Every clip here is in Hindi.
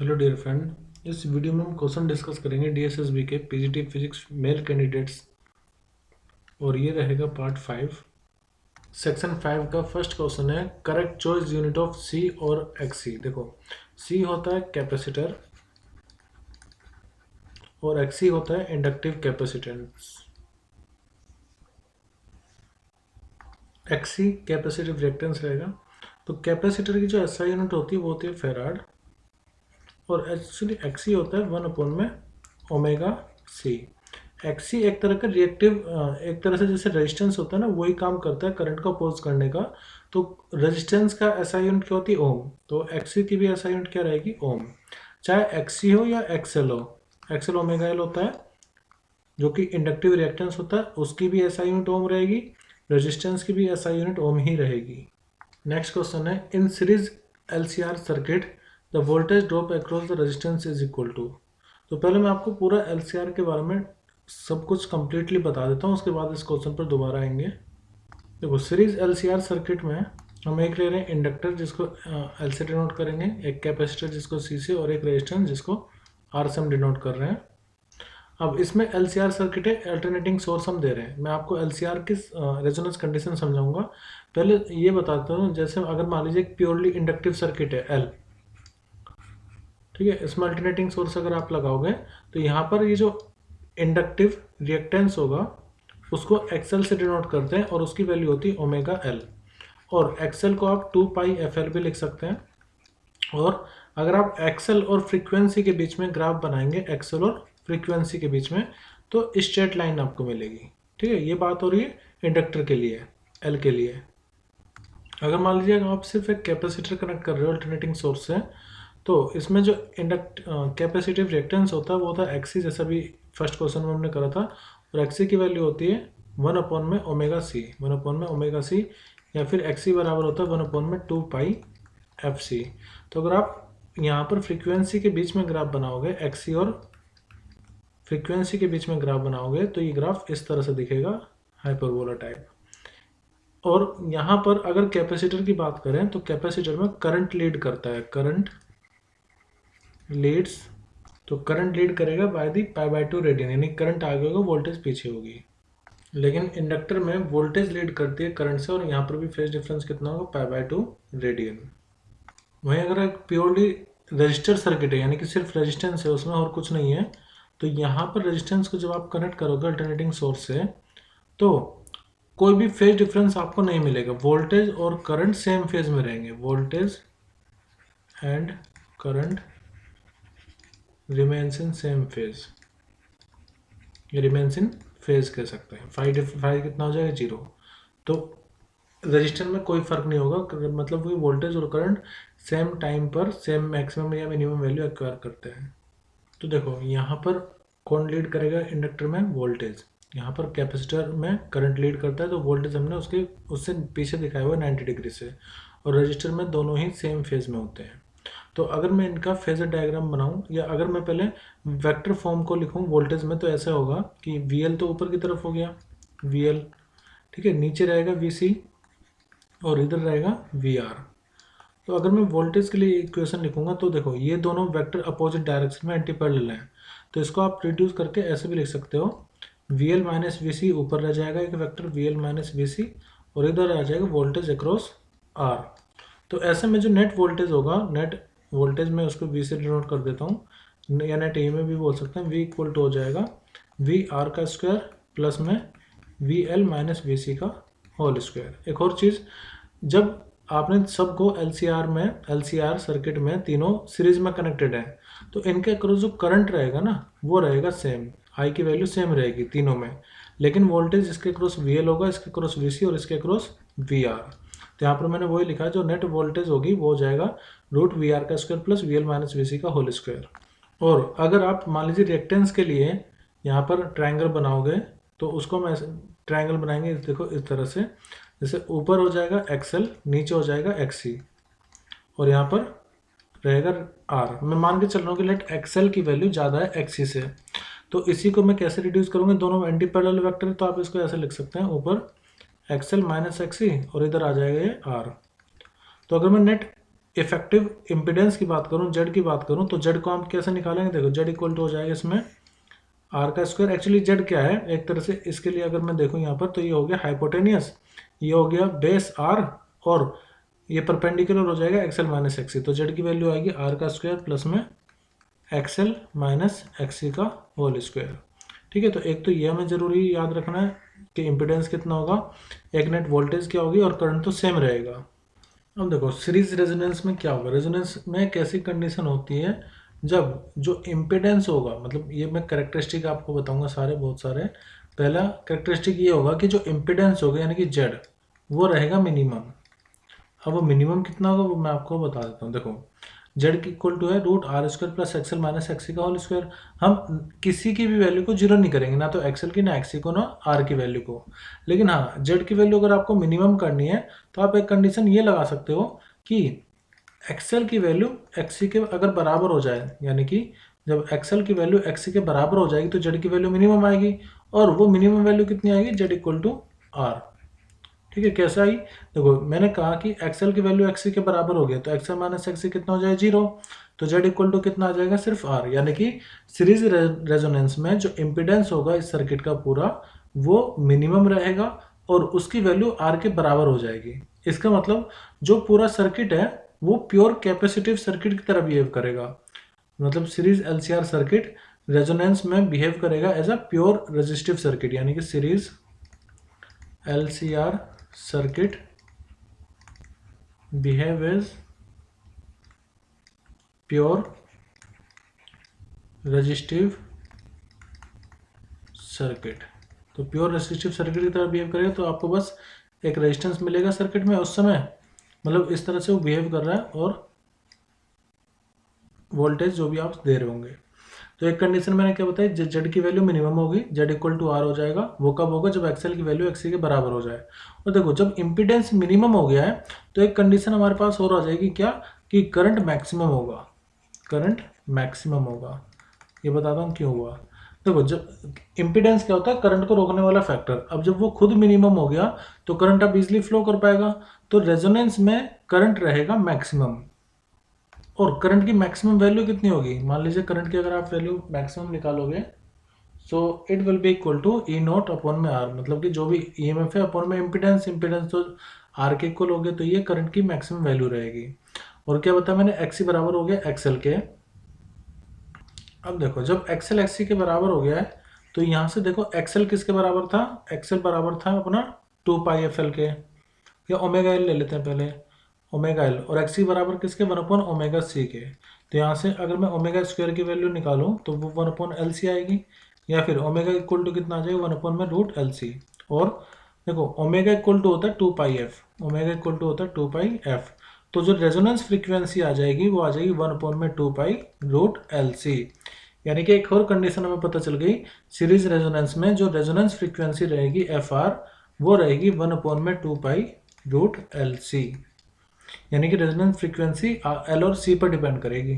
हेलो डियर फ्रेंड, इस वीडियो में हम क्वेश्चन डिस्कस करेंगे डीएसएसबी के पीजीटी फिजिक्स मेल कैंडिडेट्स और ये रहेगा पार्ट 5। सेक्शन 5 का फर्स्ट क्वेश्चन है करेक्ट चॉइस यूनिट ऑफ सी और एक्सी। देखो, सी होता है कैपेसिटर और एक्सी होता है inductive capacitance. XC capacitive reactance रहेगा। तो कैपेसिटर की जो एसआई यूनिट होती है वो होती है फेराड और एक्चुअली एक्सी होता है 1 में ओमेगा सी। एक्सी एक तरह का रिएक्टिव, एक तरह से जैसे रेजिस्टेंस होता है ना, वही काम करता है करंट को अपोज करने का। तो रेजिस्टेंस का एसआई यूनिट क्या होती है? ओम। तो एक्सी की भी एसआई यूनिट क्या रहेगी? ओम। चाहे एक्सी हो या एक्सएल हो, एक्सएल ओमेगा एल होता है जो कि इंडक्टिव रिएक्टेंस होता है, उसकी भी एसआई यूनिट ओम रहेगी। रेजिस्टेंस की भी एसआई यूनिट ओम ही रहेगी। नेक्स्ट क्वेश्चन है in series LCR circuit the voltage drop across the resistance is equal to. तो पहले मैं आपको पूरा एलसीआर के बारे में सब कुछ कंप्लीटली बता देता हूँ, उसके बाद इस क्वेश्चन पर दोबारा आएंगे। देखो, सीरीज एलसीआर सर्किट में हम एक ले रहे हैं इंडक्टर जिसको एल से डिनोट करेंगे, एक कैपेसिटर जिसको सी से, और एक रेजिस्टेंस जिसको आर से हम डिनोट कर रहे हैं। अब इसमें एलसीआर सर्किट है, अल्टरनेटिंग सोर्स हम दे रहे हैं। मैं आपको एलसीआर की रेजोनेंस कंडीशन समझाऊंगा। पहले ये बताता हूँ, जैसे अगर मान लीजिए प्योरली इंडक्टिव सर्किट है एल, ठीक है, इसमें अल्टरनेटिंग सोर्स अगर आप लगाओगे तो यहाँ पर ये जो इंडक्टिव रिएक्टेंस होगा उसको एक्सएल से डिनोट करते हैं और उसकी वैल्यू होती है ओमेगा एल। और एक्सएल को आप 2 पाई एफ एल भी लिख सकते हैं। और अगर आप एक्सएल और फ्रीक्वेंसी के बीच में ग्राफ बनाएंगे, एक्सएल और फ्रीक्वेंसी के बीच में, तो स्ट्रेट लाइन आपको मिलेगी। ठीक है, ये बात हो रही है इंडक्टर के लिए, एल के लिए। अगर मान लीजिए आप सिर्फ एक कैपेसिटर कनेक्ट कर रहे हो अल्टरनेटिंग सोर्स से, तो इसमें जो कैपेसिटिव रिएक्टेंस होता है वो होता है एक्सी, जैसा भी फर्स्ट क्वेश्चन में हमने करा था। और एक्सी की वैल्यू होती है 1 में ओमेगा सी, 1 में ओमेगा सी, या फिर एक्सी बराबर होता है 1 में 2 पाई एफ सी। तो अगर आप यहाँ पर फ्रीक्वेंसी के बीच में ग्राफ बनाओगे, एक्सी और फ्रीक्वेंसी के बीच में ग्राफ बनाओगे, तो ये ग्राफ इस तरह से दिखेगा, हाइपरबोला टाइप। और यहाँ पर अगर कैपेसिटर की बात करें तो कैपेसिटर में करंट लीड करता है, करंट लीड्स। तो करंट लीड करेगा बाय दी π/2 रेडियन, यानी करंट आगे होगा, वोल्टेज पीछे होगी। लेकिन इंडक्टर में वोल्टेज लीड करती है करंट से, और यहाँ पर भी फेज डिफरेंस कितना होगा? π/2 रेडियन। वहीं अगर एक प्योरली रजिस्टर सर्किट है, यानी कि सिर्फ रेजिस्टेंस है, उसमें और कुछ नहीं है, तो यहाँ पर रेजिस्टेंस को जब आप कनेक्ट करोगे अल्टरनेटिंग सोर्स से, तो कोई भी फेज डिफरेंस आपको नहीं मिलेगा। वोल्टेज और करंट सेम फेज में रहेंगे, voltage and current remains in same phase, remains in phase कह सकते हैं। फाइव कितना हो जाएगा? 0। तो रजिस्टर में कोई फर्क नहीं होगा, मतलब कि वोल्टेज और करंट सेम टाइम पर सेम मैक्सिमम या मिनिमम वैल्यू एक्वायर करते हैं। तो देखो, यहाँ पर कौन लीड करेगा इंडक्टर में? वोल्टेज। यहाँ पर कैपेसिटर में करंट लीड करता है, तो वोल्टेज हमने उससे पीछे दिखाया हुआ है 90 डिग्री से। और रजिस्टर में दोनों ही सेम फेज में होते हैं। तो अगर मैं इनका फेजर डायग्राम बनाऊं, या अगर मैं पहले वेक्टर फॉर्म को लिखूं वोल्टेज में, तो ऐसा होगा कि VL तो ऊपर की तरफ हो गया, VL, ठीक है, नीचे रहेगा VC और इधर रहेगा VR। तो अगर मैं वोल्टेज के लिए इक्वेशन लिखूंगा तो देखो, ये दोनों वेक्टर अपोजिट डायरेक्शन में एंटी पैरेलल हैं, तो इसको आप रिड्यूस करके ऐसे भी लिख सकते हो, VL माइनस VC ऊपर रह जाएगा एक वेक्टर VL माइनस VC, और इधर आ जाएगा वोल्टेज अक्रॉस R। तो ऐसे में जो नेट वोल्टेज होगा, नेट वोल्टेज में उसको V से डिनोट कर देता हूँ, या नेट ए में भी बोल सकते हैं, V इक्वल टू हो जाएगा VR का स्क्वायर प्लस में VL माइनस VC का होल स्क्वायर। एक और चीज़, जब आपने सबको एलसीआर सर्किट में तीनों सीरीज में कनेक्टेड है, तो इनके अक्रॉस जो करंट रहेगा ना, वो रहेगा सेम, आई की वैल्यू सेम रहेगी तीनों में। लेकिन वोल्टेज इसके अक्रॉस VL होगा, इसके अक्रॉस VC और इसके अक्रॉस VR। तो यहाँ पर मैंने वही लिखा है, जो नेट वोल्टेज होगी वो हो जाएगा √VR का square plus VL minus VC का होल स्क्वायर। और अगर आप मान लीजिए रिएक्टेंस के लिए यहाँ पर ट्रायंगल बनाओगे, तो उसको मैं ट्रायंगल बनाएंगे, देखो इस तरह से, जैसे ऊपर हो जाएगा XL, नीचे हो जाएगा XC, और यहाँ पर रहेगा R। मैं मान के चल रहा हूँ कि लेट XL की वैल्यू ज़्यादा है XC से, तो इसी को मैं कैसे रिड्यूस करूँगा? दोनों एंटी पैरेलल वेक्टर, तो आप इसको ऐसे लिख सकते हैं, ऊपर XL माइनस XC और इधर आ जाएगा ये R। तो अगर मैं नेट इफेक्टिव इम्पिडेंस की बात करूँ, जेड की बात करूँ, तो जेड को हम कैसे निकालेंगे? देखो जेड इक्वल टू हो जाएगा इसमें आर का स्क्वायर। एक्चुअली जेड क्या है एक तरह से, इसके लिए अगर मैं देखूँ यहाँ पर तो ये हो गया हाइपोटेनियस, ये हो गया बेस आर, और ये परपेंडिकुलर हो जाएगा एक्सएल माइनस एक्सी। तो जेड की वैल्यू आएगी आर का स्क्वायर प्लस में एक्सएल माइनस एक्सी का होल स्क्वायर। ठीक है, तो एक तो ये हमें जरूरी याद रखना है कि इम्पिडेंस कितना होगा, एक नेट वोल्टेज क्या होगी, और करंट तो सेम रहेगा। अब देखो सीरीज रेजोनेंस में क्या होगा, रेजोनेंस में कैसी कंडीशन होती है, जब जो इम्पिडेंस होगा, मतलब ये मैं करेक्टरिस्टिक आपको बताऊंगा सारे, बहुत सारे। पहला करेक्टरिस्टिक ये होगा कि जो इम्पिडेंस होगा यानी कि जेड, वो रहेगा मिनिमम। अब वो मिनिमम कितना होगा वो मैं आपको बता देता हूँ। देखो जेड की इक्वल टू है root R square plus XL minus XC का होल स्क्वायर। हम किसी की भी वैल्यू को जीरो नहीं करेंगे, ना तो एक्सएल की, ना एक्सी को, ना आर की वैल्यू को। लेकिन हाँ, जेड की वैल्यू अगर आपको मिनिमम करनी है तो आप एक कंडीशन ये लगा सकते हो कि एक्सएल की वैल्यू एक्सी के अगर बराबर हो जाए, यानी कि जब एक्सएल की वैल्यू एक्सी के बराबर हो जाएगी तो जेड की वैल्यू मिनिमम आएगी। और वो मिनिमम वैल्यू कितनी आएगी? Z equal to R. ठीक है, कैसा आई? देखो मैंने कहा कि एक्सएल की वैल्यू एक्सी के बराबर हो गया, तो एक्सएल माइनस एक्सी कितना हो जाएगा? जीरो। तो जेड इक्वल टू कितना आ जाएगा? सिर्फ आर। यानी कि सीरीज रेजोनेंस में जो इम्पिडेंस होगा इस सर्किट का पूरा, वो मिनिमम रहेगा और उसकी वैल्यू आर के बराबर हो जाएगी। इसका मतलब जो पूरा सर्किट है वो प्योर कैपेसिटिव सर्किट की तरह बिहेव करेगा। मतलब सीरीज एलसीआर सर्किट रेजोनेंस में बिहेव करेगा as a pure resistive circuit, यानी कि series LCR circuit behave as pure resistive circuit। तो प्योर रेजिस्टिव सर्किट की तरह बिहेव करेगा, तो आपको बस एक रेजिस्टेंस मिलेगा सर्किट में उस समय, मतलब इस तरह से वो बिहेव कर रहा है, और वोल्टेज जो भी आप दे रहे होंगे। तो एक कंडीशन मैंने क्या बताई, जेड की वैल्यू मिनिमम होगी, जेड इक्वल टू आर हो जाएगा। वो कब होगा? जब एक्सएल की वैल्यू एक्सी के बराबर हो जाए। और देखो जब इम्पिडेंस मिनिमम हो गया है तो एक कंडीशन हमारे पास और आ जाएगी, क्या? कि करंट मैक्सिमम होगा। करंट मैक्सिमम होगा, ये बताता हूँ क्यों हुआ। देखो जब इम्पिडेंस क्या होता है? करंट को रोकने वाला फैक्टर। अब जब वो खुद मिनिमम हो गया तो करंट अब इजिली फ्लो कर पाएगा, तो रेजोनेंस में करंट रहेगा मैक्सिमम। और करंट की मैक्सिमम वैल्यू कितनी होगी? मान लीजिए करंट की अगर आप वैल्यू मैक्सिमम निकालोगे, so it will be equal to E not upon में आर। मतलब कि जो भी ईएमएफ है अपॉन में इम्पिडेंस, इम्पिडेंस तो आर के इक्वल हो गया, तो ये करंट की मैक्सिमम वैल्यू रहेगी। और क्या बताया मैंने? एक्सी बराबर हो गया एक्सएल के। अब देखो जब एक्सएल एक्सी के बराबर हो गया है तो यहाँ से देखो एक्सएल किसके बराबर था? एक्सएल बराबर था अपना 2 पाई एफ एल के, या ओमेगा एल ले लेते हैं पहले, ओमेगा एल। और एक्सी बराबर किसके? 1 अपॉन ओमेगा सी के। तो यहाँ से अगर मैं ओमेगा स्क्वायर की वैल्यू निकालूं तो वो 1 अपॉन एल सी आएगी, या फिर ओमेगा इक्वल टू कितना आ जाएगा? 1 अपॉन में रूट एल सी। और देखो ओमेगा इक्वल टू होता है 2 पाई एफ, ओमेगा इक्वल टू होता है 2 पाई एफ। तो जो रेजोनेंस फ्रीक्वेंसी आ जाएगी वो आ जाएगी 1 अपॉन में 2 पाई रूट एल सी। यानी कि एक और कंडीशन हमें पता चल गई, सीरीज रेजोनेंस में जो रेजोनेंस फ्रीक्वेंसी रहेगी एफ आर, वो रहेगी 1 अपॉन में 2 पाई रूट एल सी। यानी कि रेजोनेंस फ्रीक्वेंसी एल और सी पर डिपेंड करेगी।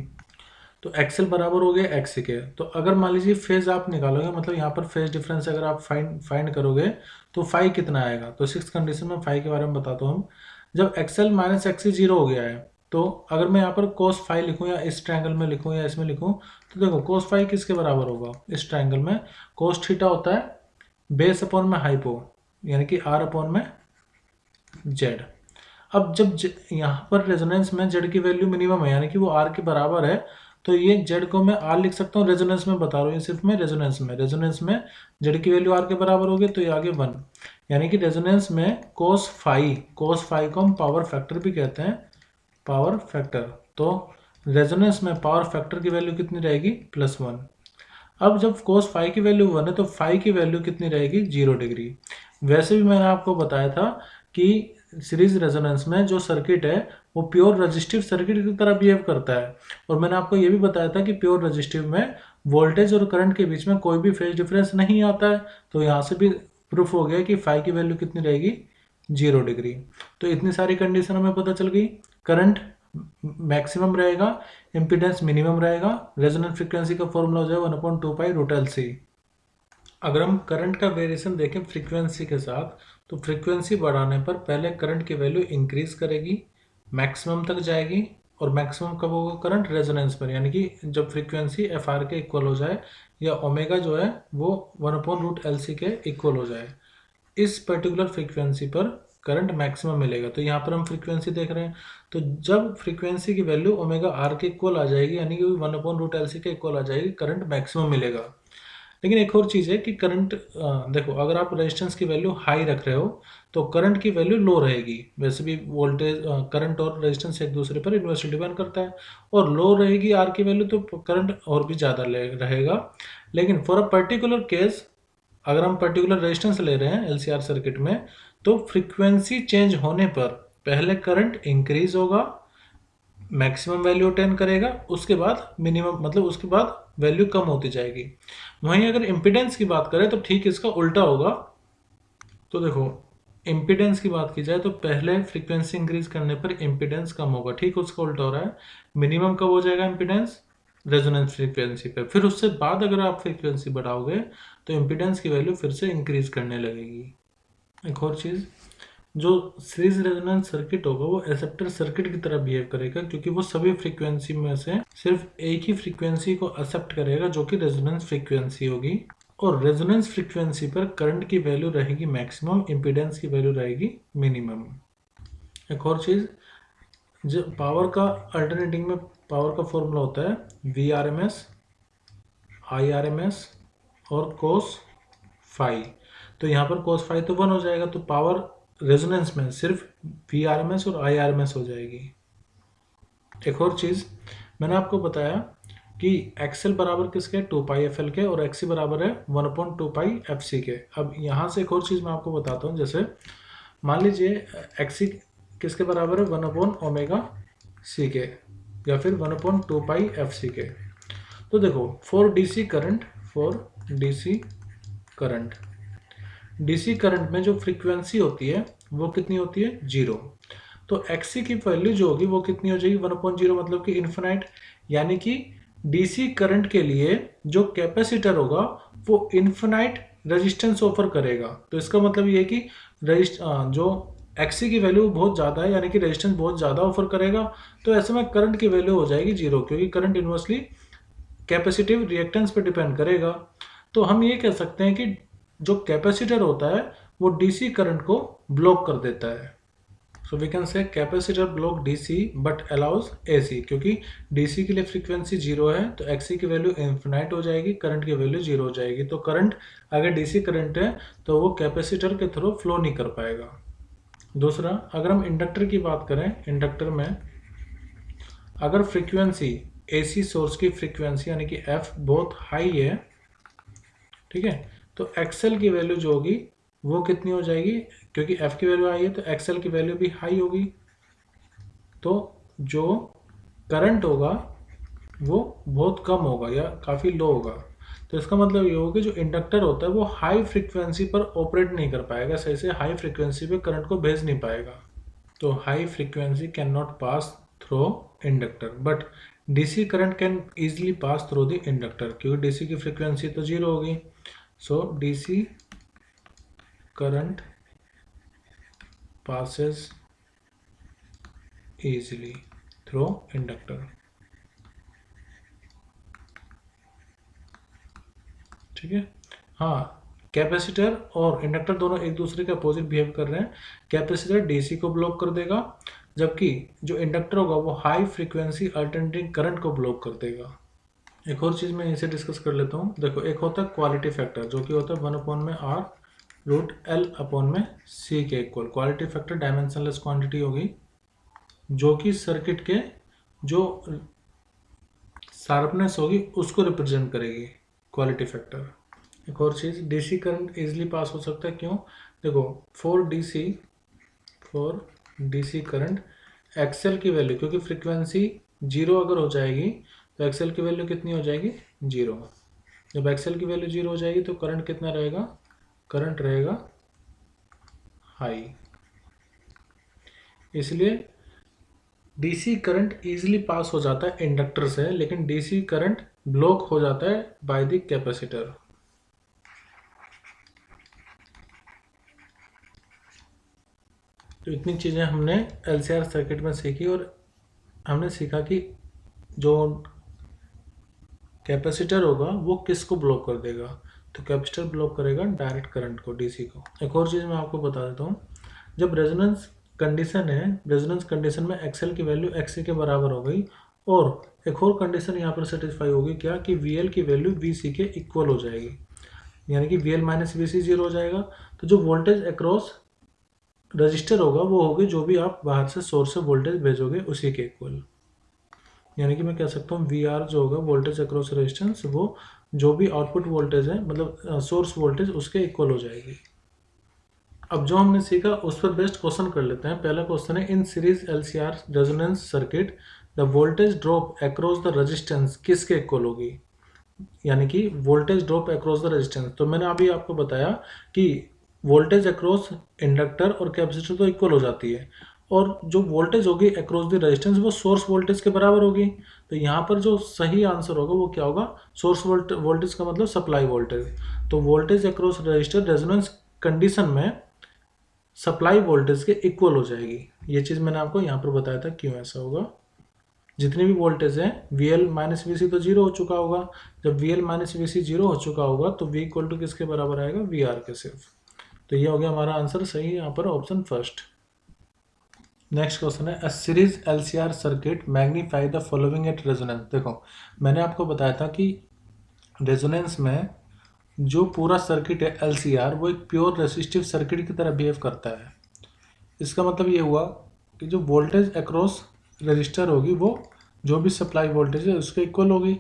तो एक्सएल बराबर हो गया एक्सी के। तो अगर मान लीजिए फेज आप निकालोगे, मतलब यहाँ पर फेज डिफरेंस अगर आप फाइंड करोगे तो फाई कितना आएगा? तो सिक्स कंडीशन में फाई के बारे में बताता हूँ। जब एक्सएल माइनस एक्सी जीरो हो गया है, तो अगर मैं यहाँ पर कोस फाई लिखूँ, या इस ट्रायंगल में लिखूँ, या इसमें लिखूँ, तो देखो कोस फाई किसके बराबर होगा? इस ट्रायंगल में कोस थीटा होता है बेस अपॉन में हाइपो, यानी कि आर अपॉन में जेड। अब जब यहाँ पर रेजोनेंस में जेड की वैल्यू मिनिमम है, यानी कि वो आर के बराबर है, तो ये जेड को मैं आर लिख सकता हूँ। रेजोनेंस में बता रहा हूँ, सिर्फ मैं रेजोनेंस में जेड की वैल्यू आर के बराबर होगी, तो ये आगे 1। यानी कि रेजोनेंस में कोस फाई को हम पावर फैक्टर भी कहते हैं, पावर फैक्टर। तो रेजोनेंस में पावर फैक्टर की वैल्यू कितनी रहेगी? +1। अब जब कोस फाई की वैल्यू 1 है तो फाई की वैल्यू कितनी रहेगी? 0 डिग्री। वैसे भी मैंने आपको बताया था कि सीरीज रेजोनेंस में जो सर्किट है वो प्योर रेजिस्टिव सर्किट की तरह बिहेव करता है। और मैंने आपको ये भी बताया था कि प्योर रेजिस्टिव में वोल्टेज और करंट के बीच में कोई भी फेज डिफरेंस नहीं आता है। तो यहाँ से भी प्रूफ हो गया कि फाई की वैल्यू कितनी रहेगी? 0 डिग्री। तो इतनी सारी कंडीशन हमें पता चल गई। करंट मैक्सिमम रहेगा, इम्पीडेंस मिनिमम रहेगा, रेजोनेंस फ्रीक्वेंसी का फॉर्मूला हो जाएगा 1/2 पाई रूट एल सी। अगर हम करंट का वेरिएशन देखें फ्रीक्वेंसी के साथ, तो फ्रीक्वेंसी बढ़ाने पर पहले करंट की वैल्यू इंक्रीज करेगी, मैक्सिमम तक जाएगी, और मैक्सिमम कब होगा करंट रेजोनेंस पर, यानी कि जब फ्रीक्वेंसी एफ आर के इक्वल हो जाए या ओमेगा जो है वो 1/√LC के इक्वल हो जाए, इस पर्टिकुलर फ्रीक्वेंसी पर करंट मैक्सिमम मिलेगा। तो यहाँ पर हम फ्रीक्वेंसी देख रहे हैं, तो जब फ्रीक्वेंसी की वैल्यू ओमेगा आर के इक्वल आ जाएगी, यानी कि 1/√LC के इक्वल आ जाएगी, करंट मैक्सिमम मिलेगा। लेकिन एक और चीज़ है कि करंट, देखो अगर आप रेजिस्टेंस की वैल्यू हाई रख रहे हो तो करंट की वैल्यू लो रहेगी। वैसे भी वोल्टेज, करंट और रेजिस्टेंस एक दूसरे पर इन्वर्सली डिपेंड करता है, और लो रहेगी आर की वैल्यू तो करंट और भी ज़्यादा रहेगा। लेकिन फॉर अ पर्टिकुलर केस, अगर हम पर्टिकुलर रेजिस्टेंस ले रहे हैं एलसीआर सर्किट में, तो फ्रीक्वेंसी चेंज होने पर पहले करंट इंक्रीज होगा, मैक्सिमम वैल्यू अटेन करेगा, उसके बाद मिनिमम, मतलब उसके बाद वैल्यू कम होती जाएगी। वहीं अगर इम्पीडेंस की बात करें तो ठीक इसका उल्टा होगा। तो देखो, इम्पीडेंस की बात की जाए तो पहले फ्रीक्वेंसी इंक्रीज करने पर इम्पीडेंस कम होगा, ठीक उसका उल्टा हो रहा है। मिनिमम कब हो जाएगा इम्पीडेंस? रेजोनेंस फ्रीक्वेंसी पे। फिर उससे बाद अगर आप फ्रीक्वेंसी बढ़ाओगे तो इम्पीडेंस की वैल्यू फिर से इंक्रीज करने लगेगी। एक और चीज़, जो सीरीज रेजोनेंस सर्किट होगा वो एक्सेप्टर सर्किट की तरह बिहेव करेगा, क्योंकि वो सभी फ्रीक्वेंसी में से सिर्फ एक ही फ्रीक्वेंसी को एक्सेप्ट करेगा जो कि रेजोनेंस फ्रीक्वेंसी होगी, और रेजोनेंस फ्रीक्वेंसी पर करंट की वैल्यू रहेगी मैक्सिमम, इम्पीडेंस की वैल्यू रहेगी मिनिमम। एक और चीज़, जो पावर का अल्टरनेटिंग में पावर का फॉर्मूला होता है VRMS, IRMS और कोस फाई। तो यहाँ पर कोस फाई तो 1 हो जाएगा, तो पावर रेजोनेंस में सिर्फ VRMS और IRMS हो जाएगी। एक और चीज़, मैंने आपको बताया कि XL बराबर किसके, 2πfL के, और XC बराबर है 1/2πfC के। अब यहाँ से एक और चीज़ मैं आपको बताता हूँ, जैसे मान लीजिए XC किसके बराबर है, 1/ωc के, या फिर 1/2πfC के। तो देखो, for DC current, DC current में जो फ्रीक्वेंसी होती है वो कितनी होती है, 0। तो XC की वैल्यू जो होगी वो कितनी हो जाएगी, 1/0, मतलब कि इन्फिनाइट। यानी कि DC करंट के लिए जो कैपेसिटर होगा वो इन्फिनाइट रेजिस्टेंस ऑफर करेगा। तो इसका मतलब ये है कि जो XC की वैल्यू बहुत ज़्यादा है, यानी कि रेजिस्टेंस बहुत ज़्यादा ऑफर करेगा, तो ऐसे में करंट की वैल्यू हो जाएगी 0, क्योंकि करंट इन्वर्सली कैपेसिटिव रिएक्टेंस पे डिपेंड करेगा। तो हम ये कह सकते हैं कि जो कैपेसिटर होता है वो DC करंट को ब्लॉक कर देता है। So we can say capacitor block DC but allows AC, क्योंकि DC के लिए फ्रीक्वेंसी 0 है तो XC की वैल्यू इन्फिनाइट हो जाएगी, करंट की वैल्यू 0 हो जाएगी। तो करंट, अगर DC करंट है तो वो कैपेसिटर के थ्रू फ्लो नहीं कर पाएगा। दूसरा, अगर हम इंडक्टर की बात करें, इंडक्टर में अगर फ्रीक्वेंसी AC सोर्स की फ्रीक्वेंसी यानी कि F बहुत हाई है, ठीक है, तो XL की वैल्यू जो होगी वो कितनी हो जाएगी, क्योंकि F की वैल्यू हाई है तो XL की वैल्यू भी हाई होगी। तो जो करंट होगा वो बहुत कम होगा या काफ़ी लो होगा। तो इसका मतलब ये होगा कि जो इंडक्टर होता है वो हाई फ्रीक्वेंसी पर ऑपरेट नहीं कर पाएगा, सही से हाई फ्रीक्वेंसी पे करंट को भेज नहीं पाएगा। तो high frequency can not pass through inductor, but DC current can easily pass through the inductor, क्योंकि DC की फ्रीक्वेंसी तो 0 होगी। सो DC current passes easily through inductor. ठीक है, हाँ, कैपेसिटर और इंडक्टर दोनों एक दूसरे के अपोजिट बिहेव कर रहे हैं। कैपेसिटर DC को ब्लॉक कर देगा, जबकि जो इंडक्टर होगा वो हाई फ्रीक्वेंसी अल्टरनेटिंग करंट को ब्लॉक कर देगा। एक और चीज़ मैं इसे डिस्कस कर लेता हूँ। देखो, एक होता है क्वालिटी फैक्टर, जो कि होता है 1/R√L/C के equal. Quality factor dimensionless quantity होगी जो कि सर्किट के जो शार्पनेस होगी उसको रिप्रेजेंट करेगी, क्वालिटी फैक्टर। एक और चीज़, DC करंट इजीली पास हो सकता है, क्यों? देखो, फॉर DC करंट XL की वैल्यू, क्योंकि फ्रीक्वेंसी 0 अगर हो जाएगी तो XL की वैल्यू कितनी हो जाएगी, 0। जब XL की वैल्यू 0 हो जाएगी तो करंट कितना रहेगा, करंट रहेगा हाई। इसलिए DC करंट इजीली पास हो जाता है इंडक्टर से, लेकिन DC करंट ब्लॉक हो जाता है बाय द कैपेसिटर। तो इतनी चीज़ें हमने LCR सर्किट में सीखी, और हमने सीखा कि जो कैपेसिटर होगा वो किसको ब्लॉक कर देगा, तो कैपेसिटर ब्लॉक करेगा डायरेक्ट करंट को, डीसी को। एक और चीज़ मैं आपको बता देता हूँ, जब रेजोनेंस कंडीशन है, रेजोनेंस कंडीशन में एक्सएल की वैल्यू एक्सी के बराबर हो गई, और एक और कंडीशन यहाँ पर सेटिस्फाई होगी क्या, कि वीएल की वैल्यू वीसी के इक्वल हो जाएगी, यानी कि वीएल माइनस वीसी जीरो हो जाएगा। तो जो वोल्टेज अक्रॉस रजिस्टर होगा वो होगी जो भी आप बाहर से सोर्स से वोल्टेज भेजोगे उसी के इक्वल, यानी कि मैं कह सकता हूँ वी आर जो होगा वोल्टेज अक्रॉस रेजिस्टेंस, वो जो भी आउटपुट वोल्टेज है मतलब सोर्स वोल्टेज उसके इक्वल हो जाएगी। अब जो हमने सीखा उस पर बेस्ट क्वेश्चन कर लेते हैं। पहला क्वेश्चन है, in series LCR resonance circuit the voltage drop across the resistance किसके इक्वल होगी, यानी कि voltage drop across the resistance. तो मैंने अभी आपको बताया कि वोल्टेज अक्रॉस इंडक्टर और कैपेसिटर तो इक्वल हो जाती है, और जो वोल्टेज होगी अक्रॉस द रेजिस्टेंस वो सोर्स वोल्टेज के बराबर होगी। तो यहाँ पर जो सही आंसर होगा वो क्या होगा, सोर्स वोल्टेज का मतलब सप्लाई वोल्टेज। तो voltage across register resonance condition में सप्लाई वोल्टेज के इक्वल हो जाएगी। ये चीज़ मैंने आपको यहाँ पर बताया था क्यों ऐसा होगा। जितनी भी वोल्टेज है V L minus V C तो जीरो हो चुका होगा, जब V L minus V C zero हो चुका होगा तो वी इक्वल टू किसके बराबर आएगा, वी आर के सिर्फ। तो ये हो गया हमारा आंसर सही यहाँ पर ऑप्शन फर्स्ट। नेक्स्ट क्वेश्चन है, अ series LCR circuit magnify the following at resonance. देखो मैंने आपको बताया था कि रेजोनेंस में जो पूरा सर्किट है एलसीआर वो एक प्योर रेसिस्टिव सर्किट की तरह बिहेव करता है। इसका मतलब ये हुआ कि जो वोल्टेज अक्रॉस रजिस्टर होगी वो जो भी सप्लाई वोल्टेज है उसके इक्वल होगी,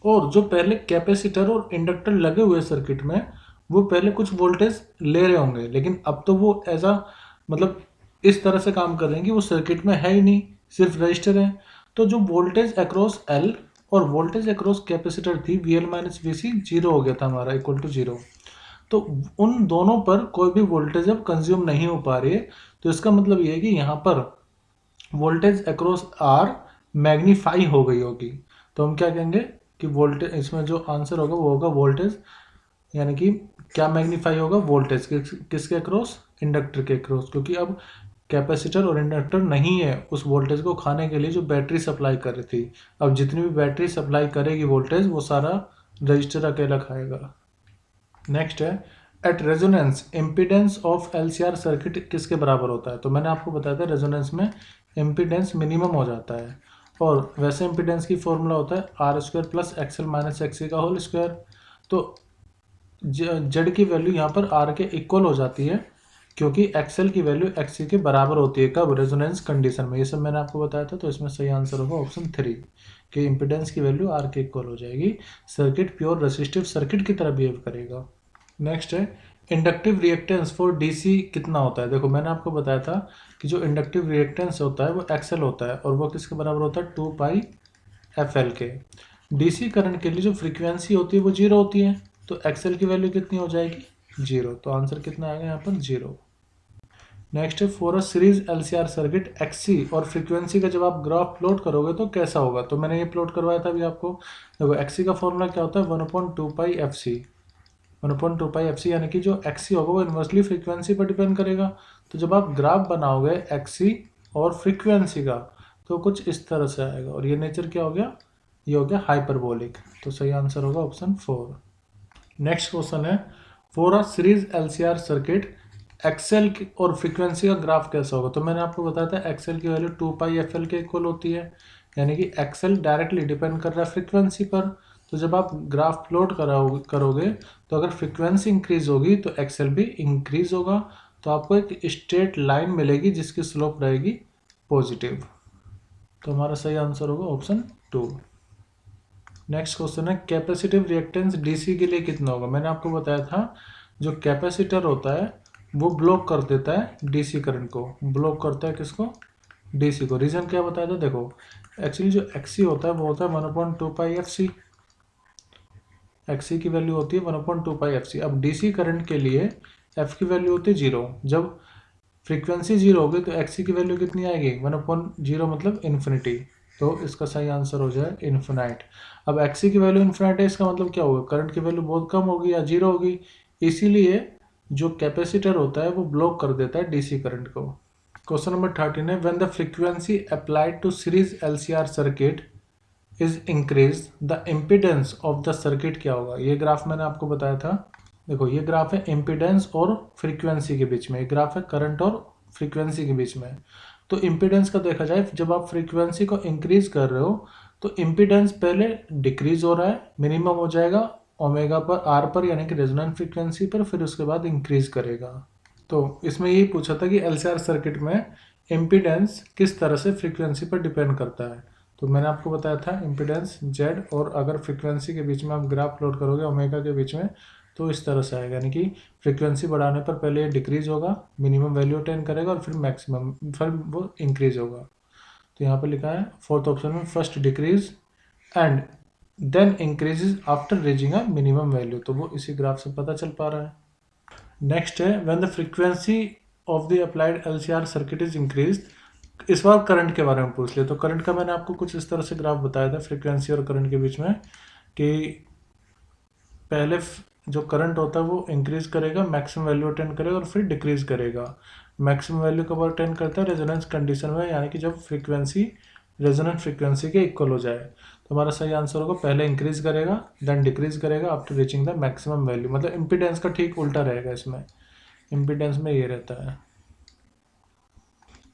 और जो पहले कैपेसिटर और इंडक्टर लगे हुए सर्किट में वो पहले कुछ वोल्टेज ले रहे होंगे, लेकिन अब तो वो ऐसा मतलब इस तरह से काम कर रहे हैं कि वो सर्किट में है ही नहीं, सिर्फ रजिस्टर है। तो जो वोल्टेज अक्रॉस एल और वोल्टेज अक्रॉस कैपेसिटर थी V L minus V C zero हो गया था हमारा, इक्वल टू जीरो। तो उन दोनों पर कोई भी वोल्टेज अब कंज्यूम नहीं हो पा रही है। तो इसका मतलब ये है कि यहाँ पर वोल्टेज अक्रॉस आर मैग्नीफाई हो गई होगी। तो हम क्या कहेंगे कि वोल्टेज, इसमें जो आंसर होगा वो होगा वोल्टेज, यानी कि क्या मैग्नीफाई होगा, वोल्टेज किसके अक्रॉस, इंडक्टर के अक्रॉस, क्योंकि अब कैपेसिटर और इंडक्टर नहीं है उस वोल्टेज को खाने के लिए जो बैटरी सप्लाई कर रही थी। अब जितनी भी बैटरी सप्लाई करेगी वोल्टेज वो सारा रजिस्टर अकेला खाएगा। नेक्स्ट है, at resonance impedance of LCR circuit किसके बराबर होता है। तो मैंने आपको बताया था रेजोनेंस में इम्पीडेंस मिनिमम हो जाता है, और वैसे इम्पीडेंस की फॉर्मूला होता है R square plus XL minus XC का होल स्क्वायर। तो जेड की वैल्यू यहाँ पर आर के इक्वल हो जाती है, क्योंकि एक्सएल की वैल्यू एक्सी के बराबर होती है कब, रेजोनेंस कंडीशन में। ये सब मैंने आपको बताया था। तो इसमें सही आंसर होगा ऑप्शन 3 कि इम्पीडेंस की वैल्यू आर के इक्वल हो जाएगी, सर्किट प्योर रेसिस्टिव सर्किट की तरह बिहेव करेगा। नेक्स्ट है, इंडक्टिव रिएक्टेंस फॉर डीसी कितना होता है। देखो मैंने आपको बताया था कि जो इंडक्टिव रिएक्टेंस होता है वो एक्सएल होता है, और वो किसके बराबर होता है, 2 पाई एफ एल के। डीसी करंट के लिए जो फ्रीक्वेंसी होती है वो जीरो होती है, तो एक्सएल की वैल्यू कितनी हो जाएगी, जीरो। तो आंसर कितना आएगा यहाँ पर, जीरो। नेक्स्ट है, for a series LCR circuit XC और फ्रीक्वेंसी का जब आप ग्राफ प्लॉट करोगे तो कैसा होगा। तो मैंने ये प्लॉट करवाया था अभी आपको। देखो एक्सी का फॉर्मूला क्या होता है, 1/2 पाई एफ सी, 1/2 पाई एफ सी, यानी कि जो एक्सी होगा वो इन्वर्सली फ्रीक्वेंसी पर डिपेंड करेगा। तो जब आप ग्राफ बनाओगे एक्सी और फ्रीक्वेंसी का तो कुछ इस तरह से आएगा, और ये नेचर क्या हो गया, ये हो गया हाइपरबोलिक। तो सही आंसर होगा ऑप्शन 4। नेक्स्ट क्वेश्चन है, for a series LCR circuit XL और फ्रीक्वेंसी का ग्राफ कैसा होगा। तो मैंने आपको बताया था एक्सएल की वैल्यू 2 पाई एफ एल के इक्वल होती है, यानी कि एक्सएल डायरेक्टली डिपेंड कर रहा है फ्रीक्वेंसी पर। तो जब आप ग्राफ प्लॉट करोगे तो अगर फ्रीक्वेंसी इंक्रीज होगी तो एक्सएल भी इंक्रीज होगा, तो आपको एक स्ट्रेट लाइन मिलेगी जिसकी स्लोप रहेगी पॉजिटिव। तो हमारा सही आंसर होगा ऑप्शन 2। नेक्स्ट क्वेश्चन है, कैपेसिटिव रिएक्टेंस डीसी के लिए कितना होगा। मैंने आपको बताया था जो कैपेसिटर होता है वो ब्लॉक कर देता है डीसी करंट को, ब्लॉक करता है किसको, डीसी को। रीजन क्या बताया था, देखो एक्चुअली जो एक्सी होता है वो होता है 1/2 पाई एफ सी, एक्सी की वैल्यू होती है 1/2 पाई एफ सी। अब डीसी करंट के लिए एफ की वैल्यू होती है जीरो। जब फ्रीक्वेंसी जीरो होगी तो एक्सी की वैल्यू कितनी आएगी, 1/0 मतलब इन्फिनिटी। तो इसका सही आंसर हो जाए इन्फिनाइट। अब एक्सी की वैल्यू इन्फिनाइट है, इसका मतलब क्या होगा, करंट की वैल्यू बहुत कम होगी या जीरो होगी, इसीलिए जो कैपेसिटर होता है वो ब्लॉक कर देता है डीसी करंट को। क्वेश्चन नंबर 13 है when the frequency applied to series LCR circuit is increase the impedance of the circuit क्या होगा। ये ग्राफ मैंने आपको बताया था। देखो ये ग्राफ है इम्पिडेंस और फ्रीक्वेंसी के बीच में, ये ग्राफ है करंट और फ्रीक्वेंसी के बीच में। तो इम्पिडेंस का देखा जाए, जब आप फ्रीक्वेंसी को इंक्रीज कर रहे हो तो इम्पिडेंस पहले डिक्रीज हो रहा है, मिनिमम हो जाएगा ओमेगा पर आर पर यानी कि रेजोनेंट फ्रीक्वेंसी पर, फिर उसके बाद इंक्रीज करेगा। तो इसमें यही पूछा था कि एलसीआर सर्किट में इम्पिडेंस किस तरह से फ्रीक्वेंसी पर डिपेंड करता है। तो मैंने आपको बताया था इम्पिडेंस जेड, और अगर फ्रीक्वेंसी के बीच में आप ग्राफ प्लॉट करोगे ओमेगा के बीच में तो इस तरह से आएगा, यानी कि फ्रीक्वेंसी बढ़ाने पर पहले ये डिक्रीज होगा, मिनिमम वैल्यू अटेन करेगा और फिर मैक्सिमम, फिर वो इंक्रीज होगा। तो यहाँ पर लिखा है फोर्थ ऑप्शन में first decrease and then increases after reaching a minimum value, तो वो इसी ग्राफ से पता चल पा रहा है। नेक्स्ट है when the frequency of the applied LCR circuit is increase. इस बार करंट के बारे में पूछ लिया, तो करंट का मैंने आपको कुछ इस तरह से ग्राफ बताया था फ्रीक्वेंसी और करंट के बीच में, कि पहले जो करंट होता है वो इंक्रीज करेगा, मैक्सिमम वैल्यू अटेंड करेगा और फिर डिक्रीज करेगा। मैक्सिमम वैल्यू कब अटेंड करता है, रेजोनेंस कंडीशन में, यानी कि जब फ्रीक्वेंसी रेजोनेंट फ्रीक्वेंसी के इक्वल हो जाए। तो हमारा सही आंसर होगा पहले इंक्रीज करेगा देन डिक्रीज करेगा after reaching the maximum value. मतलब इम्पीडेंस का ठीक उल्टा रहेगा, इसमें इम्पीडेंस में ये रहता है।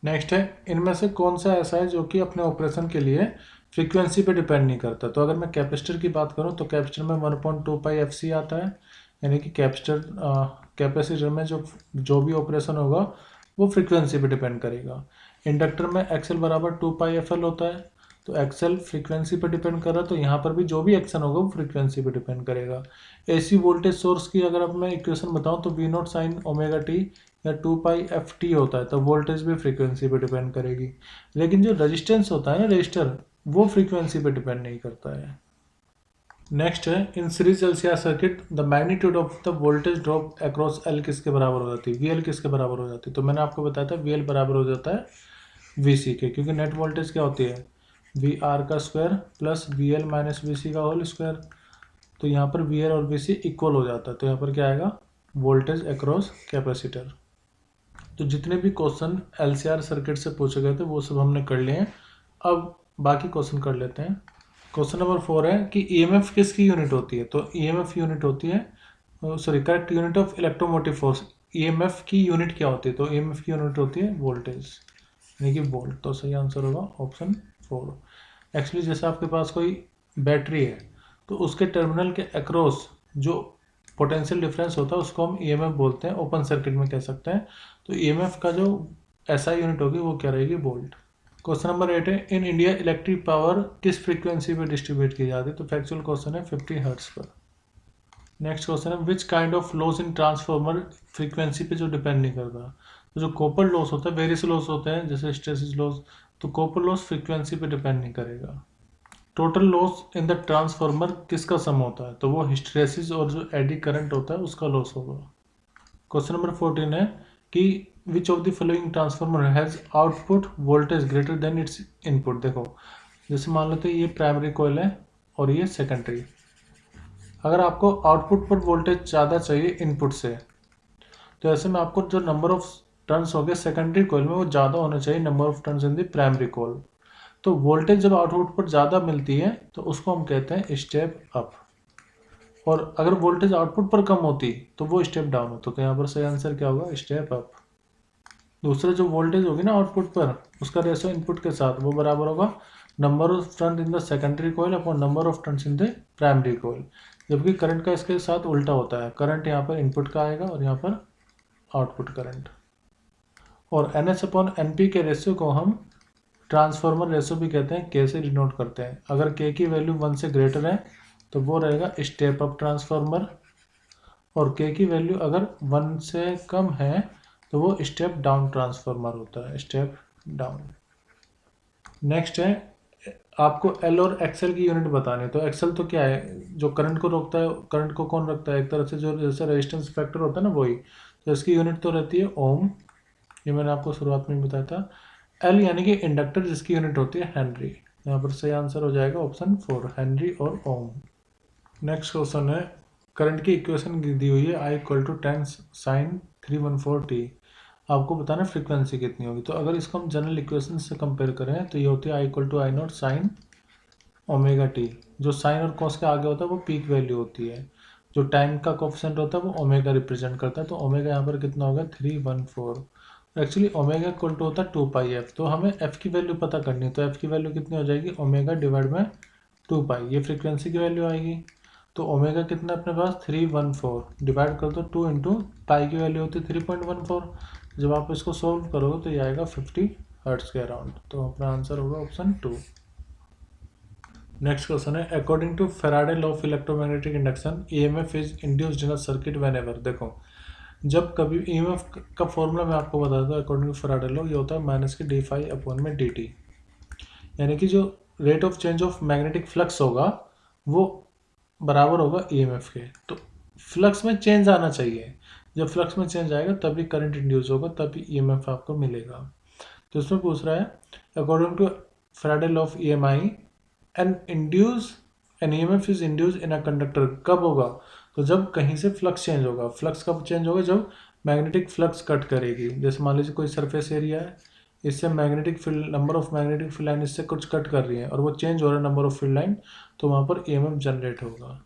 नेक्स्ट है इनमें से कौन सा ऐसा है जो कि अपने ऑपरेशन के लिए फ्रीक्वेंसी पे डिपेंड नहीं करता। तो अगर मैं कैपेसिटर की बात करूं तो कैपेसिटर में 1/2 पाई एफ सी आता है, यानी कि कैपेसिटर में जो भी ऑपरेशन होगा वो फ्रीक्वेंसी पे डिपेंड करेगा। इंडक्टर में एक्सएल बराबर 2 पाई एफ एल होता है, तो एक्सएल फ्रीक्वेंसी पे डिपेंड कर रहा है, तो यहाँ पर भी जो भी एक्शन होगा वो फ्रीक्वेंसी पे डिपेंड करेगा। एसी वोल्टेज सोर्स की अगर अब मैं इक्वेशन बताऊँ तो V not sine omega T या 2 पाई एफ टी होता है, तो वोल्टेज भी फ्रीक्वेंसी पे डिपेंड करेगी। लेकिन जो रेजिस्टेंस होता है ना रजिस्टर, वो फ्रीक्वेंसी पे डिपेंड नहीं करता है। नेक्स्ट है in series LCR circuit the magnitude of the voltage drop across L किसके बराबर हो जाती है, वीएल किसके बराबर हो जाती है। तो मैंने आपको बताया था वीएल बराबर हो जाता है वीसी के, क्योंकि नेट वोल्टेज क्या होती है वी आर का square plus V L minus V C का होल स्क्वायर। तो यहाँ पर वी एल और वी सी इक्वल हो जाता है, तो यहाँ पर क्या आएगा वोल्टेज अक्रॉस कैपेसिटर। तो जितने भी क्वेश्चन एलसीआर सर्किट से पूछे गए थे वो सब हमने कर लिए हैं। अब बाकी क्वेश्चन कर लेते हैं। क्वेश्चन नंबर 4 है कि ईएमएफ किसकी यूनिट होती है। तो ईएमएफ यूनिट होती है, sorry correct unit of electromotive force. EMF की यूनिट क्या होती है, तो ईएमएफ की यूनिट होती है वोल्टेज, यानी कि वोल्ट। तो सही आंसर होगा ऑप्शन 4। एक्चुअली जैसे आपके पास कोई बैटरी है तो उसके टर्मिनल के अक्रॉस जो पोटेंशियल डिफरेंस होता है उसको हम ईएमएफ बोलते हैं, ओपन सर्किट में कह सकते हैं। तो ईएमएफ का जो एसआई यूनिट होगी वो क्या रहेगी वोल्ट। क्वेश्चन नंबर 8 है इन इंडिया इलेक्ट्रिक पावर किस फ्रीक्वेंसी पे डिस्ट्रीब्यूट की जाती है। तो फैक्चुअल क्वेश्चन है 50 हर्ट्ज पर। नेक्स्ट क्वेश्चन है which kind of loss in transformer frequency पे जो डिपेंड नहीं करता। तो जो कॉपर लॉस होता है वेरियस लॉस होते हैं जैसे हिस्टैरिसीस लॉस, तो कॉपर लॉस फ्रीक्वेंसी पे डिपेंड नहीं करेगा। Total loss in the transformer किसका सम होता है, तो वो हिस्टैरिसीस और जो एडी करंट होता है उसका लॉस होगा। क्वेश्चन नंबर 14 है कि which of the following transformer has output voltage greater than it's input. देखो जैसे मान लेते हैं ये प्राइमरी कॉइल है और ये सेकेंडरी। अगर आपको आउटपुट पर वोल्टेज ज़्यादा चाहिए इनपुट से, तो ऐसे में आपको जो नंबर ऑफ टर्न्स हो गए सेकेंडरी कॉइल में वो ज़्यादा होना चाहिए number of turns in the primary coil. तो वोल्टेज जब आउटपुट पर ज़्यादा मिलती है तो उसको हम कहते हैं स्टेप अप, और अगर वोल्टेज आउटपुट पर कम होती तो वो स्टेप डाउन होता। तो यहाँ पर सही आंसर क्या होगा स्टेप अप। दूसरा जो वोल्टेज होगी ना आउटपुट पर उसका रेशो इनपुट के साथ वो बराबर होगा number of turn in the secondary coil upon number of turns in the primary coil. जबकि करंट का इसके साथ उल्टा होता है, करंट यहाँ पर इनपुट का आएगा और यहाँ पर आउटपुट करंट। और N H upon N P के रेशियो को हम ट्रांसफॉर्मर रेशियो भी कहते हैं, के से डिनोट करते हैं। अगर के की वैल्यू 1 से ग्रेटर है तो वो रहेगा स्टेप अप ट्रांसफॉर्मर, और के की वैल्यू अगर 1 से कम है तो वो स्टेप डाउन ट्रांसफॉर्मर होता है, स्टेप डाउन। नेक्स्ट है आपको एल और एक्सएल की यूनिट बतानी है। तो एक्सएल तो क्या है जो करंट को रोकता है, करंट को कौन रखता है एक तरह से जो जैसे रेजिस्टेंस फैक्टर होता है ना वही, तो इसकी यूनिट तो रहती है ओम, ये मैंने आपको शुरुआत में बताया था। एल यानी कि इंडक्टर जिसकी यूनिट होती है हेनरी। यहाँ पर सही आंसर हो जाएगा ऑप्शन 4 हेनरी और ओम। नेक्स्ट क्वेश्चन है करंट की इक्वेशन दी हुई है I = 10 sin 314t। आपको बताना फ्रीक्वेंसी कितनी होगी। तो अगर इसको हम जनरल इक्वेशन से कंपेयर करें तो ये होती है I=I0 साइन ओमेगा टी। जो साइन और कॉस के आगे होता है वो पीक वैल्यू होती है, जो टाइम का कोफिशिएंट होता है वो ओमेगा रिप्रेजेंट करता है। तो ओमेगा यहाँ पर कितना होगा 314। एक्चुअली ओमेगा इक्वल टू होता है 2πf। तो हमें एफ की वैल्यू पता करनी है, तो एफ की वैल्यू कितनी हो जाएगी ओमेगा डिवाइड बाई 2π। ये फ्रीक्वेंसी की वैल्यू आएगी। तो ओमेगा कितना अपने पास 314 डिवाइड कर दो 2 इंटू पाई की वैल्यू होती है 3.14। जब आप इसको सॉल्व करोगे तो ये आएगा 50 हर्ट्ज के अराउंड। तो अपना आंसर होगा ऑप्शन 2। नेक्स्ट क्वेश्चन है according to Faraday law of electromagnetic induction EMF is induced in a circuit whenever. देखो जब कभी ईएमएफ का फॉर्मूला मैं आपको बता दूं अकॉर्डिंग टू फैराडे लॉ, ये होता है माइनस के d∅/dt। यानी कि जो rate of change of magnetic flux होगा वो बराबर होगा ईएमएफ के। तो फ्लक्स में चेंज आना चाहिए, जब फ्लक्स में चेंज आएगा तभी करंट इंड्यूस होगा, तभी ईएमएफ आपको मिलेगा। तो इसमें पूछ रहा है according to Faraday law of EMI an EMF is induce in a conductor. कब होगा? तो जब कहीं से फ्लक्स चेंज होगा। फ्लक्स कब चेंज होगा? जब मैग्नेटिक फ्लक्स कट करेगी। जैसे मान लीजिए कोई सरफेस एरिया है, इससे magnetic field number of magnetic field line इससे कुछ कट कर रही है और वो चेंज हो रहा है नंबर ऑफ फील्ड लाइन, तो वहाँ पर ईएमएफ जनरेट होगा।